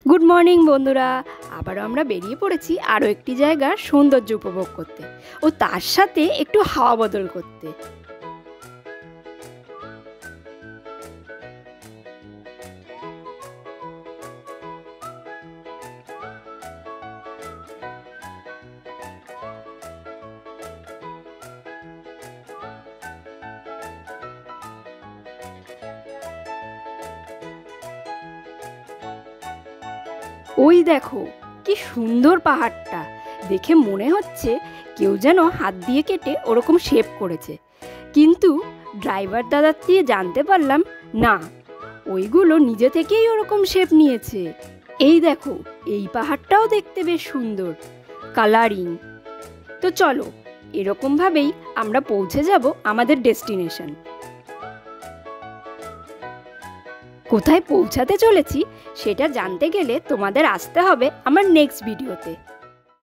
Good morning বন্ধুরা, আবারও আমরা বেরিয়ে পড়েছি আরও একটি জায়গার সৌন্দর্য উপভোগ করতে ও তার সাথে একটু হাওয়া বদল করতে। ওই দেখো কি সুন্দর পাহাড়টা, দেখে মনে হচ্ছে কেউ যেন হাত দিয়ে কেটে ওরকম শেপ করেছে। কিন্তু ড্রাইভার দাদার দিয়ে জানতে পারলাম না, ওইগুলো নিজে থেকেই ওরকম শেপ নিয়েছে। এই দেখো, এই পাহাড়টাও দেখতে বেশ সুন্দর, কালারিং। তো চলো, এরকমভাবেই আমরা পৌঁছে যাব আমাদের ডেস্টিনেশন। কোথায় পৌঁছাতে চলেছি সেটা জানতে গেলে তোমাদের আসতে হবে আমার নেক্সট ভিডিওতে।